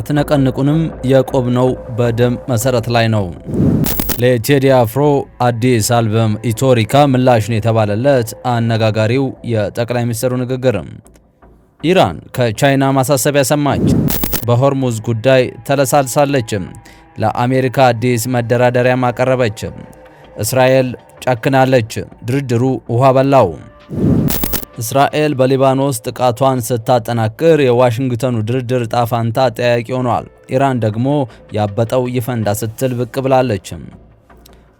አትነቀንቁንም የቆምነው በደም መሰረት ላይ ነው። ለቴዲ አፍሮ አዲስ አልበም ኢቶሪካ ምላሽን የተባለለት አነጋጋሪው የጠቅላይ ሚኒስትሩ ንግግር። ኢራን ከቻይና ማሳሰቢያ ሰማች። በሆርሙዝ ጉዳይ ተለሳልሳለች። ለአሜሪካ አዲስ መደራደሪያ ማቀረበች። እስራኤል ጨክናለች። ድርድሩ ውሃ በላው። እስራኤል በሊባኖስ ጥቃቷን ስታጠናክር የዋሽንግተኑ ድርድር ጣፋንታ ጠያቂ ሆኗል። ኢራን ደግሞ ያበጠው ይፈንዳ ስትል ብቅ ብላለች።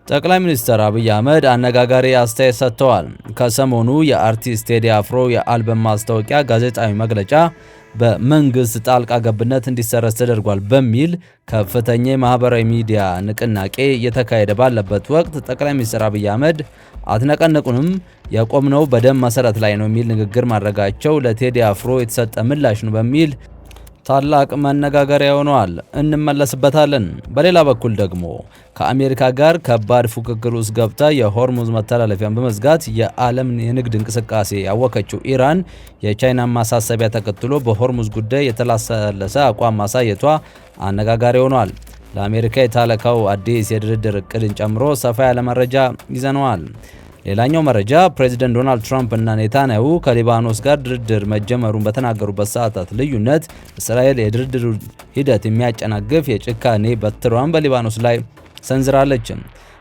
ጠቅላይ ሚኒስትር አብይ አህመድ አነጋጋሪ አስተያየት ሰጥተዋል። ከሰሞኑ የአርቲስት ቴዲ አፍሮ የአልበም ማስታወቂያ ጋዜጣዊ መግለጫ በመንግስት ጣልቃ ገብነት እንዲሰረዝ ተደርጓል በሚል ከፍተኛ የማህበራዊ ሚዲያ ንቅናቄ እየተካሄደ ባለበት ወቅት ጠቅላይ ሚኒስትር አብይ አህመድ አትነቀንቁንም የቆምነው በደም መሰረት ላይ ነው የሚል ንግግር ማድረጋቸው ለቴዲ አፍሮ የተሰጠ ምላሽ ነው በሚል ታላቅ መነጋገሪያ ሆኗል። እንመለስበታለን። በሌላ በኩል ደግሞ ከአሜሪካ ጋር ከባድ ፉክክር ውስጥ ገብታ የሆርሙዝ መተላለፊያን በመዝጋት የዓለም የንግድ እንቅስቃሴ ያወከችው ኢራን የቻይናን ማሳሰቢያ ተከትሎ በሆርሙዝ ጉዳይ የተላሰለሰ አቋም ማሳየቷ አነጋጋሪ ሆኗል። ለአሜሪካ የታለካው አዲስ የድርድር እቅድን ጨምሮ ሰፋ ያለ መረጃ ይዘነዋል። ሌላኛው መረጃ ፕሬዚደንት ዶናልድ ትራምፕ እና ኔታንያሁ ከሊባኖስ ጋር ድርድር መጀመሩን በተናገሩበት ሰዓታት ልዩነት እስራኤል የድርድሩ ሂደት የሚያጨናግፍ የጭካኔ በትሯን በሊባኖስ ላይ ሰንዝራለች።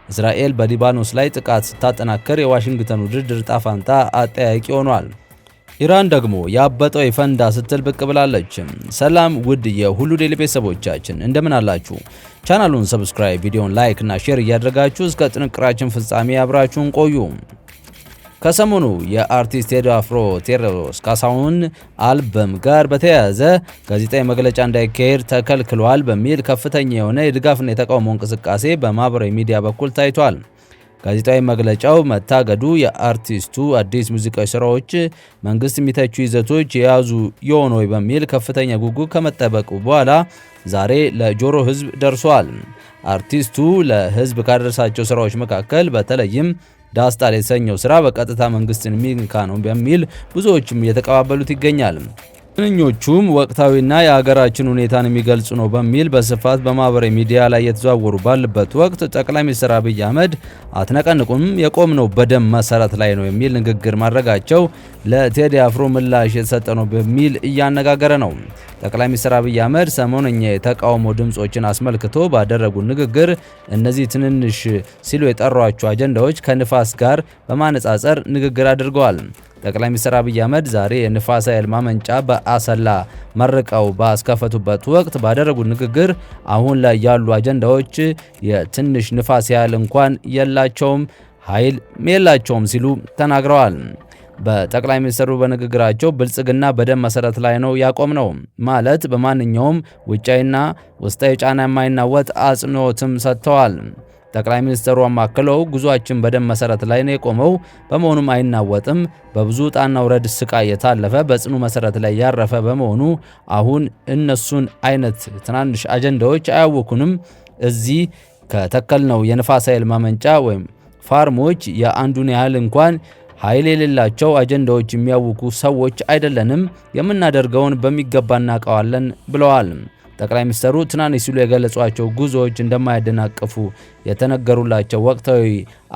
እስራኤል በሊባኖስ ላይ ጥቃት ስታጠናክር የዋሽንግተኑ ድርድር ጣፋንታ አጠያቂ ሆኗል። ኢራን ደግሞ ያበጠው ይፈንዳ ስትል ብቅ ብላለች። ሰላም ውድ የሁሉ ዴይሊ ቤተሰቦቻችን እንደምን አላችሁ? ቻናሉን ሰብስክራይብ፣ ቪዲዮን ላይክ እና ሼር እያደረጋችሁ እስከ ጥንቅራችን ፍጻሜ አብራችሁን ቆዩ። ከሰሞኑ የአርቲስት ቴዲ አፍሮ ቴዎድሮስ ካሳሁን አልበም ጋር በተያያዘ ጋዜጣዊ መግለጫ እንዳይካሄድ ተከልክሏል በሚል ከፍተኛ የሆነ የድጋፍና የተቃውሞ እንቅስቃሴ በማህበራዊ ሚዲያ በኩል ታይቷል። ጋዜጣዊ መግለጫው መታገዱ የአርቲስቱ አዲስ ሙዚቃዊ ስራዎች መንግስት የሚተቹ ይዘቶች የያዙ የሆነ ወይ በሚል ከፍተኛ ጉጉት ከመጠበቁ በኋላ ዛሬ ለጆሮ ህዝብ ደርሷል። አርቲስቱ ለህዝብ ካደረሳቸው ስራዎች መካከል በተለይም ዳስታር የተሰኘው ስራ በቀጥታ መንግስትን የሚንካ ነው በሚል ብዙዎችም እየተቀባበሉት ይገኛል። ትንኞቹም ወቅታዊና የሀገራችን ሁኔታን የሚገልጹ ነው በሚል በስፋት በማህበራዊ ሚዲያ ላይ የተዘዋወሩ ባለበት ወቅት ጠቅላይ ሚኒስትር አብይ አህመድ አትነቀንቁም የቆምነው በደም መሰረት ላይ ነው የሚል ንግግር ማድረጋቸው ለቴዲ አፍሮ ምላሽ የተሰጠ ነው በሚል እያነጋገረ ነው። ጠቅላይ ሚኒስትር አብይ አህመድ ሰሞነኛ የተቃውሞ ድምጾችን አስመልክቶ ባደረጉ ንግግር እነዚህ ትንንሽ ሲሉ የጠሯቸው አጀንዳዎች ከንፋስ ጋር በማነጻጸር ንግግር አድርገዋል። ጠቅላይ ሚኒስትር አብይ አህመድ ዛሬ የንፋስ ኃይል ማመንጫ በአሰላ መርቀው ባስከፈቱበት ወቅት ባደረጉት ንግግር አሁን ላይ ያሉ አጀንዳዎች የትንሽ ንፋስ ያህል እንኳን የላቸውም፣ ኃይል የላቸውም ሲሉ ተናግረዋል። በጠቅላይ ሚኒስትሩ በንግግራቸው ብልጽግና በደም መሰረት ላይ ነው ያቆምነው ማለት በማንኛውም ውጫዊና ውስጣዊ ጫና የማይናወጥ አጽንኦትም ሰጥተዋል። ጠቅላይ ሚኒስትሩ አማክለው ጉዟችን በደም መሰረት ላይ ነው የቆመው፣ በመሆኑም አይናወጥም፣ በብዙ ጣና ውረድ ስቃይ የታለፈ በጽኑ መሰረት ላይ ያረፈ በመሆኑ አሁን እነሱን አይነት ትናንሽ አጀንዳዎች አያወኩንም። እዚህ ከተከልነው የንፋስ ኃይል ማመንጫ ወይም ፋርሞች የአንዱን ያህል እንኳን ኃይል የሌላቸው አጀንዳዎች የሚያውኩ ሰዎች አይደለንም፣ የምናደርገውን በሚገባ እናውቀዋለን ብለዋል። ጠቅላይ ሚኒስትሩ ትናንሽ ሲሉ የገለጿቸው ጉዞዎች እንደማያደናቅፉ የተነገሩላቸው ወቅታዊ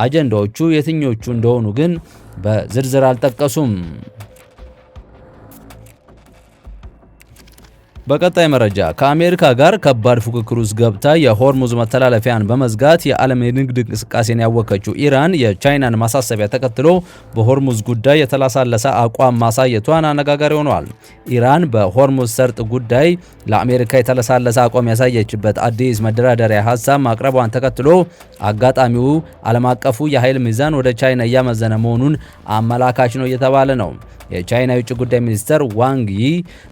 አጀንዳዎቹ የትኞቹ እንደሆኑ ግን በዝርዝር አልጠቀሱም። በቀጣይ መረጃ ከአሜሪካ ጋር ከባድ ፉክክር ውስጥ ገብታ የሆርሙዝ መተላለፊያን በመዝጋት የዓለም የንግድ እንቅስቃሴን ያወከችው ኢራን የቻይናን ማሳሰቢያ ተከትሎ በሆርሙዝ ጉዳይ የተላሳለሰ አቋም ማሳየቷን አነጋጋሪ ሆኗል። ኢራን በሆርሙዝ ሰርጥ ጉዳይ ለአሜሪካ የተላሳለሰ አቋም ያሳየችበት አዲስ መደራደሪያ ሀሳብ ማቅረቧን ተከትሎ አጋጣሚው ዓለም አቀፉ የኃይል ሚዛን ወደ ቻይና እያመዘነ መሆኑን አመላካች ነው እየተባለ ነው። የቻይና የውጭ ጉዳይ ሚኒስትር ዋንግ ይ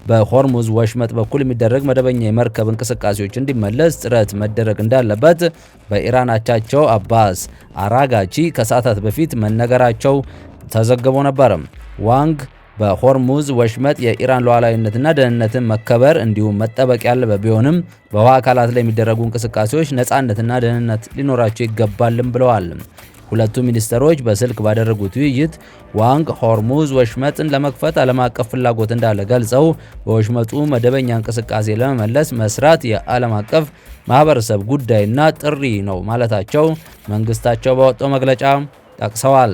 በሆርሙዝ ወሽመጥ በኩል የሚደረግ መደበኛ የመርከብ እንቅስቃሴዎች እንዲመለስ ጥረት መደረግ እንዳለበት በኢራን አቻቸው አባስ አራጋቺ ከሰዓታት በፊት መነገራቸው ተዘግቦ ነበር። ዋንግ በሆርሙዝ ወሽመጥ የኢራን ሉዓላዊነትና ደህንነትን መከበር እንዲሁም መጠበቅ ያለበት ቢሆንም በውሃ አካላት ላይ የሚደረጉ እንቅስቃሴዎች ነፃነትና ደህንነት ሊኖራቸው ይገባልም ብለዋል። ሁለቱ ሚኒስትሮች በስልክ ባደረጉት ውይይት ዋንግ ሆርሙዝ ወሽመጥን ለመክፈት ዓለም አቀፍ ፍላጎት እንዳለ ገልጸው በወሽመጡ መደበኛ እንቅስቃሴ ለመመለስ መስራት የዓለም አቀፍ ማህበረሰብ ጉዳይና ጥሪ ነው ማለታቸው መንግስታቸው ባወጣው መግለጫ ጠቅሰዋል።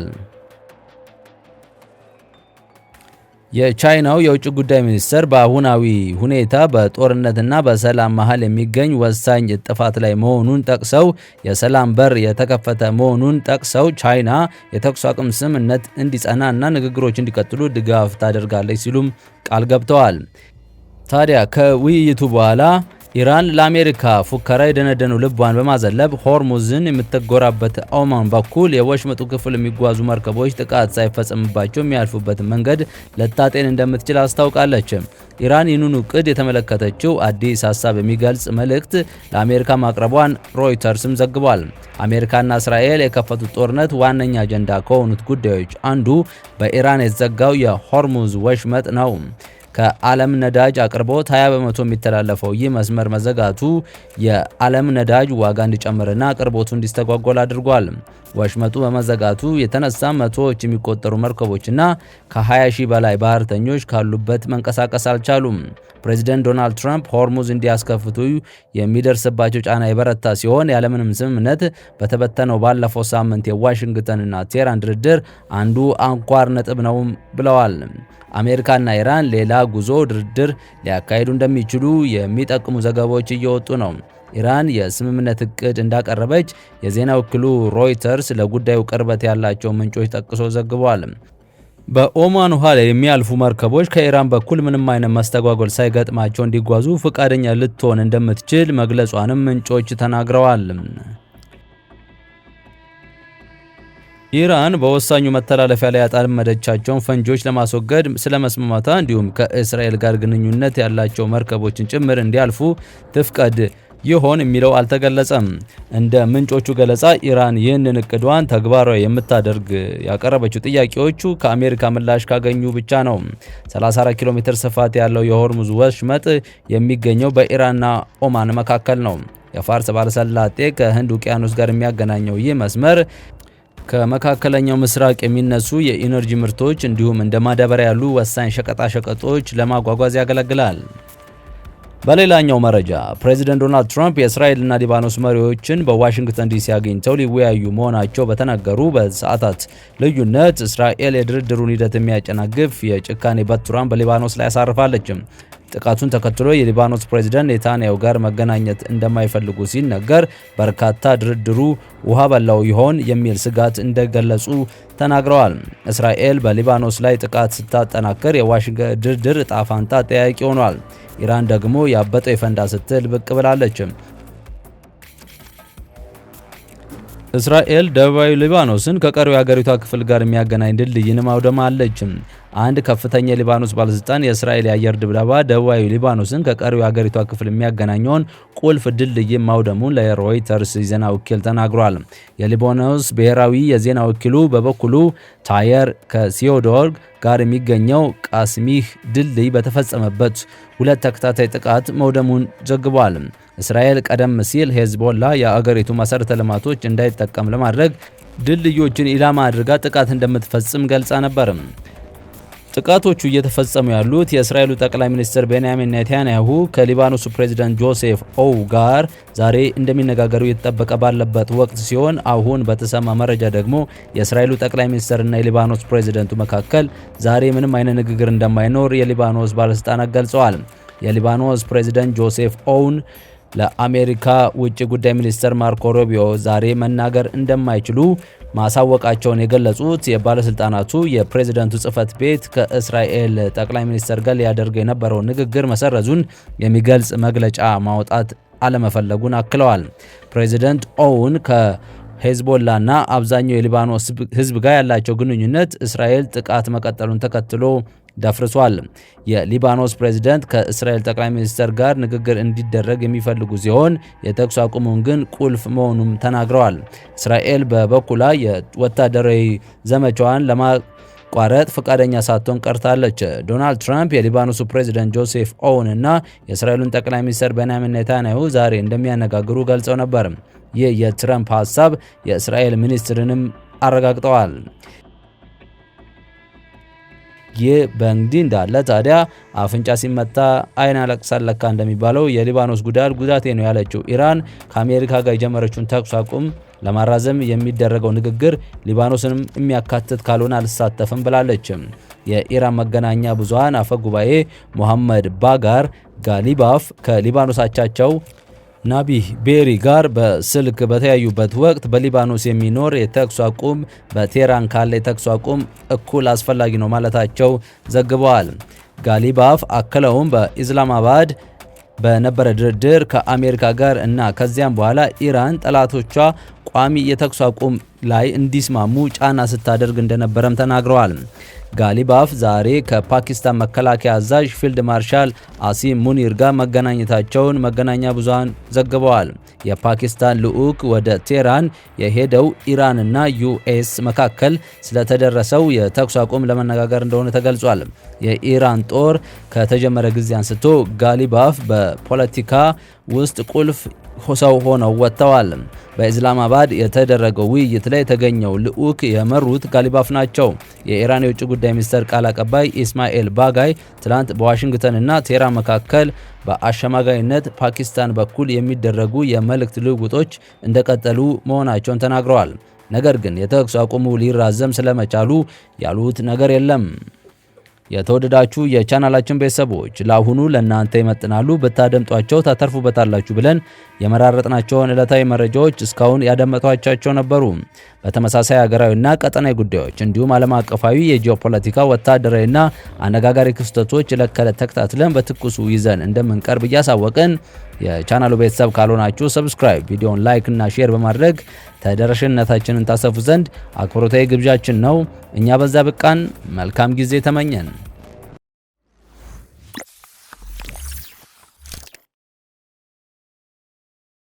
የቻይናው የውጭ ጉዳይ ሚኒስትር በአሁናዊ ሁኔታ በጦርነትና በሰላም መሃል የሚገኝ ወሳኝ ጥፋት ላይ መሆኑን ጠቅሰው የሰላም በር የተከፈተ መሆኑን ጠቅሰው ቻይና የተኩስ አቁም ስምምነት እንዲጸና እና ንግግሮች እንዲቀጥሉ ድጋፍ ታደርጋለች ሲሉም ቃል ገብተዋል። ታዲያ ከውይይቱ በኋላ ኢራን ለአሜሪካ ፉከራ የደነደነው ልቧን በማዘለብ ሆርሙዝን የምትጎራበት ኦማን በኩል የወሽመጡ ክፍል የሚጓዙ መርከቦች ጥቃት ሳይፈጸምባቸው የሚያልፉበትን መንገድ ልታጤን እንደምትችል አስታውቃለች። ኢራን ይህንኑ ዕቅድ የተመለከተችው አዲስ ሀሳብ የሚገልጽ መልእክት ለአሜሪካ ማቅረቧን ሮይተርስም ዘግቧል። አሜሪካና እስራኤል የከፈቱት ጦርነት ዋነኛ አጀንዳ ከሆኑት ጉዳዮች አንዱ በኢራን የተዘጋው የሆርሙዝ ወሽመጥ ነው። ከዓለም ነዳጅ አቅርቦት 20 በመቶ የሚተላለፈው ይህ መስመር መዘጋቱ የዓለም ነዳጅ ዋጋ እንዲጨምርና አቅርቦቱ እንዲስተጓጎል አድርጓል። ወሽመጡ በመዘጋቱ የተነሳ መቶዎች የሚቆጠሩ መርከቦችና ከ20 ሺህ በላይ ባህርተኞች ካሉበት መንቀሳቀስ አልቻሉም። ፕሬዚደንት ዶናልድ ትራምፕ ሆርሙዝ እንዲያስከፍቱ የሚደርስባቸው ጫና የበረታ ሲሆን ያለምንም ስምምነት በተበተነው ባለፈው ሳምንት የዋሽንግተንና ቴህራን ድርድር አንዱ አንኳር ነጥብ ነው ብለዋል። አሜሪካና ኢራን ሌላ ጉዞ ድርድር ሊያካሂዱ እንደሚችሉ የሚጠቁሙ ዘገባዎች እየወጡ ነው። ኢራን የስምምነት እቅድ እንዳቀረበች የዜና ወኪሉ ሮይተርስ ለጉዳዩ ቅርበት ያላቸው ምንጮች ጠቅሶ ዘግቧል። በኦማን ውሃ ላይ የሚያልፉ መርከቦች ከኢራን በኩል ምንም አይነት መስተጓጎል ሳይገጥማቸው እንዲጓዙ ፈቃደኛ ልትሆን እንደምትችል መግለጿንም ምንጮች ተናግረዋል። ኢራን በወሳኙ መተላለፊያ ላይ ያጣመደቻቸውን ፈንጂዎች ለማስወገድ ስለመስማማቷ እንዲሁም ከእስራኤል ጋር ግንኙነት ያላቸው መርከቦችን ጭምር እንዲያልፉ ትፍቀድ ይሆን የሚለው አልተገለጸም። እንደ ምንጮቹ ገለጻ ኢራን ይህንን እቅዷን ተግባራዊ የምታደርግ ያቀረበችው ጥያቄዎቹ ከአሜሪካ ምላሽ ካገኙ ብቻ ነው። 34 ኪሎ ሜትር ስፋት ያለው የሆርሙዝ ወሽመጥ የሚገኘው በኢራንና ኦማን መካከል ነው። የፋርስ ባሕረ ሰላጤ ከህንድ ውቅያኖስ ጋር የሚያገናኘው ይህ መስመር ከመካከለኛው ምስራቅ የሚነሱ የኢነርጂ ምርቶች እንዲሁም እንደ ማዳበሪያ ያሉ ወሳኝ ሸቀጣሸቀጦች ለማጓጓዝ ያገለግላል። በሌላኛው መረጃ ፕሬዚደንት ዶናልድ ትራምፕ የእስራኤልና ሊባኖስ መሪዎችን በዋሽንግተን ዲሲ አግኝተው ሊወያዩ መሆናቸው በተነገሩ በሰዓታት ልዩነት እስራኤል የድርድሩን ሂደት የሚያጨናግፍ የጭካኔ በትሯን በሊባኖስ ላይ አሳርፋለች። ጥቃቱን ተከትሎ የሊባኖስ ፕሬዝዳንት ኔታንያሁ ጋር መገናኘት እንደማይፈልጉ ሲነገር በርካታ ድርድሩ ውሃ በላው ይሆን የሚል ስጋት እንደገለጹ ተናግረዋል። እስራኤል በሊባኖስ ላይ ጥቃት ስታጠናክር የዋሽንግተን ድርድር ዕጣ ፈንታ ጠያቂ ሆኗል። ኢራን ደግሞ ያበጠው ይፈንዳ ስትል ብቅ ብላለች። እስራኤል ደቡባዊ ሊባኖስን ከቀሪው የሀገሪቷ ክፍል ጋር የሚያገናኝ ድልድይን ማውደማለች። አንድ ከፍተኛ የሊባኖስ ባለስልጣን የእስራኤል የአየር ድብደባ ደቡባዊ ሊባኖስን ከቀሪው የሀገሪቷ ክፍል የሚያገናኘውን ቁልፍ ድልድይ ማውደሙን ለሮይተርስ የዜና ወኪል ተናግሯል። የሊባኖስ ብሔራዊ የዜና ወኪሉ በበኩሉ ታየር ከሲዮዶር ጋር የሚገኘው ቃስሚህ ድልድይ በተፈጸመበት ሁለት ተከታታይ ጥቃት መውደሙን ዘግቧል። እስራኤል ቀደም ሲል ሄዝቦላ የአገሪቱ መሰረተ ልማቶች እንዳይጠቀም ለማድረግ ድልድዮችን ኢላማ አድርጋ ጥቃት እንደምትፈጽም ገልጻ ነበር። ጥቃቶቹ እየተፈጸሙ ያሉት የእስራኤሉ ጠቅላይ ሚኒስትር ቤንያሚን ኔታንያሁ ከሊባኖሱ ፕሬዝዳንት ጆሴፍ ኦው ጋር ዛሬ እንደሚነጋገሩ እየተጠበቀ ባለበት ወቅት ሲሆን አሁን በተሰማ መረጃ ደግሞ የእስራኤሉ ጠቅላይ ሚኒስትርና የሊባኖስ ፕሬዝዳንቱ መካከል ዛሬ ምንም አይነት ንግግር እንደማይኖር የሊባኖስ ባለስልጣናት ገልጸዋል። የሊባኖስ ፕሬዝዳንት ጆሴፍ ኦውን ለአሜሪካ ውጭ ጉዳይ ሚኒስትር ማርኮ ሩቢዮ ዛሬ መናገር እንደማይችሉ ማሳወቃቸውን የገለጹት የባለስልጣናቱ የፕሬዝዳንቱ ጽህፈት ቤት ከእስራኤል ጠቅላይ ሚኒስትር ጋር ሊያደርገው የነበረውን ንግግር መሰረዙን የሚገልጽ መግለጫ ማውጣት አለመፈለጉን አክለዋል። ፕሬዝዳንት ኦውን ከሄዝቦላና አብዛኛው የሊባኖስ ህዝብ ጋር ያላቸው ግንኙነት እስራኤል ጥቃት መቀጠሉን ተከትሎ ደፍርሷል። የሊባኖስ ፕሬዝዳንት ከእስራኤል ጠቅላይ ሚኒስትር ጋር ንግግር እንዲደረግ የሚፈልጉ ሲሆን የተኩስ አቁሙን ግን ቁልፍ መሆኑን ተናግረዋል። እስራኤል በበኩሏ የወታደራዊ ዘመቻዋን ለማቋረጥ ፈቃደኛ ሳትሆን ቀርታለች። ዶናልድ ትራምፕ የሊባኖሱ ፕሬዝዳንት ጆሴፍ ኦውን እና የእስራኤሉን ጠቅላይ ሚኒስትር ቤንያሚን ኔታንያሁ ዛሬ እንደሚያነጋግሩ ገልጸው ነበር። ይህ የትራምፕ ሀሳብ የእስራኤል ሚኒስትርንም አረጋግጠዋል። ይህ በእንዲህ እንዳለ ታዲያ አፍንጫ ሲመታ አይን ያለቅሳል ለካ እንደሚባለው የሊባኖስ ጉዳቴ ነው ያለችው ኢራን ከአሜሪካ ጋር የጀመረችውን ተኩስ አቁም ለማራዘም የሚደረገው ንግግር ሊባኖስንም የሚያካትት ካልሆነ አልሳተፍም ብላለች። የኢራን መገናኛ ብዙሃን አፈ ጉባኤ ሞሐመድ ባጋር ጋሊባፍ ከሊባኖስ አቻቸው ናቢህ ቤሪ ጋር በስልክ በተያዩበት ወቅት በሊባኖስ የሚኖር የተኩስ አቁም በቴህራን ካለ የተኩስ አቁም እኩል አስፈላጊ ነው ማለታቸው ዘግበዋል። ጋሊባፍ አክለውም በኢስላማባድ በነበረ ድርድር ከአሜሪካ ጋር እና ከዚያም በኋላ ኢራን ጠላቶቿ ቋሚ የተኩስ አቁም ላይ እንዲስማሙ ጫና ስታደርግ እንደነበረም ተናግረዋል። ጋሊባፍ ዛሬ ከፓኪስታን መከላከያ አዛዥ ፊልድ ማርሻል አሲም ሙኒር ጋር መገናኘታቸውን መገናኛ ብዙሃን ዘግበዋል። የፓኪስታን ልዑክ ወደ ቴህራን የሄደው ኢራንና ዩኤስ መካከል ስለተደረሰው የተኩስ አቁም ለመነጋገር እንደሆነ ተገልጿል። የኢራን ጦር ከተጀመረ ጊዜ አንስቶ ጋሊባፍ በፖለቲካ ውስጥ ቁልፍ ሰው ሆነው ወጥተዋል። በኢስላማባድ የተደረገው ውይይት ላይ የተገኘው ልዑክ የመሩት ጋሊባፍ ናቸው። የኢራን የውጭ ጉዳይ ሚኒስቴር ቃል አቀባይ ኢስማኤል ባጋይ ትላንት በዋሽንግተንና ቴህራን መካከል በአሸማጋይነት ፓኪስታን በኩል የሚደረጉ የመልእክት ልውውጦች እንደቀጠሉ መሆናቸውን ተናግረዋል። ነገር ግን የተኩስ አቁሙ ሊራዘም ስለመቻሉ ያሉት ነገር የለም። የተወደዳችሁ የቻናላችን ቤተሰቦች ለአሁኑ ለእናንተ ይመጥናሉ ብታደምጧቸው ታተርፉበታላችሁ ብለን የመራረጥናቸውን ዕለታዊ መረጃዎች እስካሁን ያደመጧቸው ነበሩ። በተመሳሳይ ሀገራዊና ቀጠናዊ ጉዳዮች እንዲሁም ዓለም አቀፋዊ የጂኦፖለቲካ ወታደራዊና አነጋጋሪ ክስተቶች ዕለት ከዕለት ተከታትለን በትኩሱ ይዘን እንደምንቀርብ እያሳወቅን የቻናሉ ቤተሰብ ካልሆናችሁ ሰብስክራይብ፣ ቪዲዮውን ላይክ እና ሼር በማድረግ ተደራሽነታችንን ታሰፉ ዘንድ አክብሮታዊ ግብዣችን ነው። እኛ በዛ በቃን። መልካም ጊዜ ተመኘን።